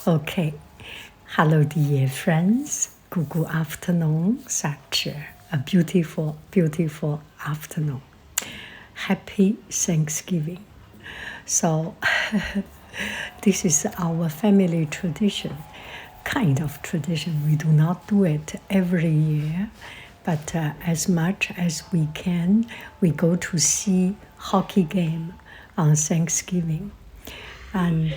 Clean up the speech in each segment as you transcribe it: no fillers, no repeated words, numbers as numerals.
Okay. Hello, dear friends. Good afternoon. Such a beautiful, beautiful afternoon. Happy Thanksgiving. So, this is our family tradition, kind of tradition. We do not do it every year, but as much as we can, we go to see hockey game on Thanksgiving. And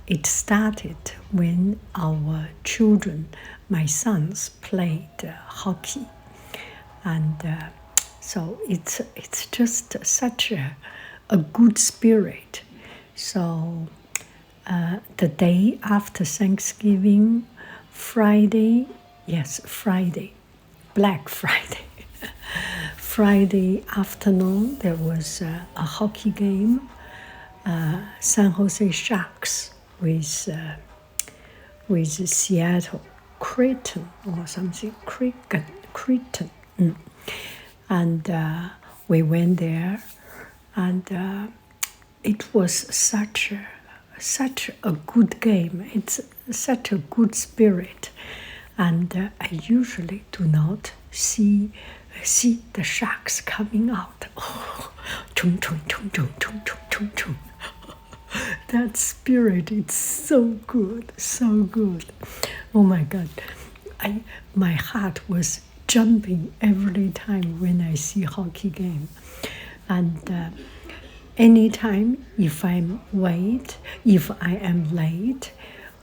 it started when our children, my sons, played hockey. And so it's just such a good spirit. So the day after Thanksgiving, Friday, Black Friday. Friday afternoon, there was a hockey game. San Jose Sharks with Seattle Creighton or something, Creighton. And we went there, and it was such a good game. It's such a good spirit, and I usually do not see the sharks coming out. Oh, chung, chung, chung, chung, chung, chung, chung, chung. That spirit is so good, so good. Oh my God. My heart was jumping every time when I see hockey game. And anytime if I am late,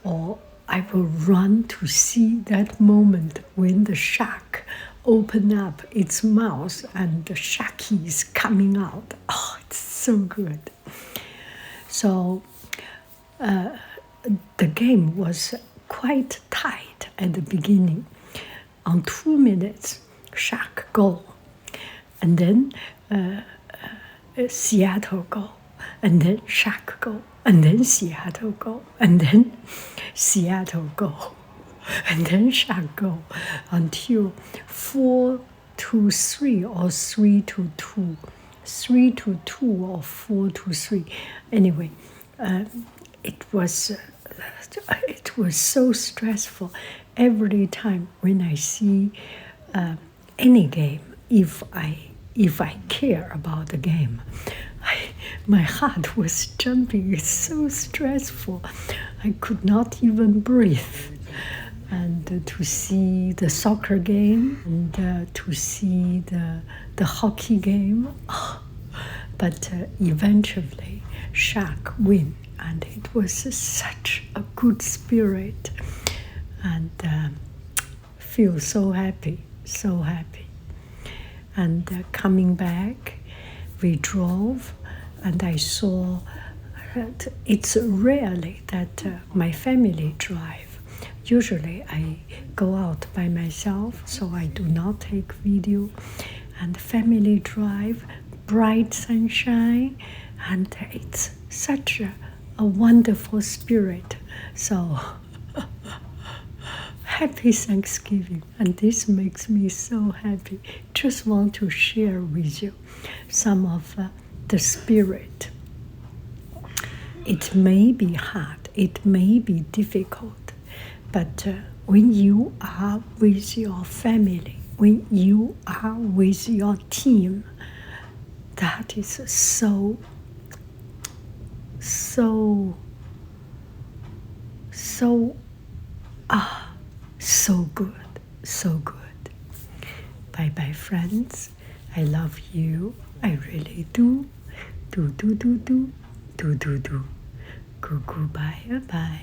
or I will run to see that moment when the shark open up its mouth and the sharky is coming out. Oh, it's so good. So the game was quite tight at the beginning. On 2 minutes, shark goal, and then Seattle goal, and then shark goal, and then Seattle goal, and then Seattle goal, and then shark goal, until 4-3 or 3-2. 3-2 or 4-3. Anyway, it was so stressful every time when I see any game. If I care about the game, my heart was jumping. It's so stressful. I could not even breathe. And to see the soccer game and to see the hockey game. Oh, but eventually, Shark win. And it was such a good spirit. And feel so happy, so happy. And coming back, we drove, and I saw that it's rarely that my family drive. Usually I go out by myself, so I do not take video. And family drive, bright sunshine, and it's such a wonderful spirit. So happy Thanksgiving, and this makes me so happy. Just want to share with you some of the spirit. It may be hard, it may be difficult, but when you are with your family, when you are with your team, that is so good, so good. Bye bye, friends. I love you. I really do. Do. Goodbye. Bye.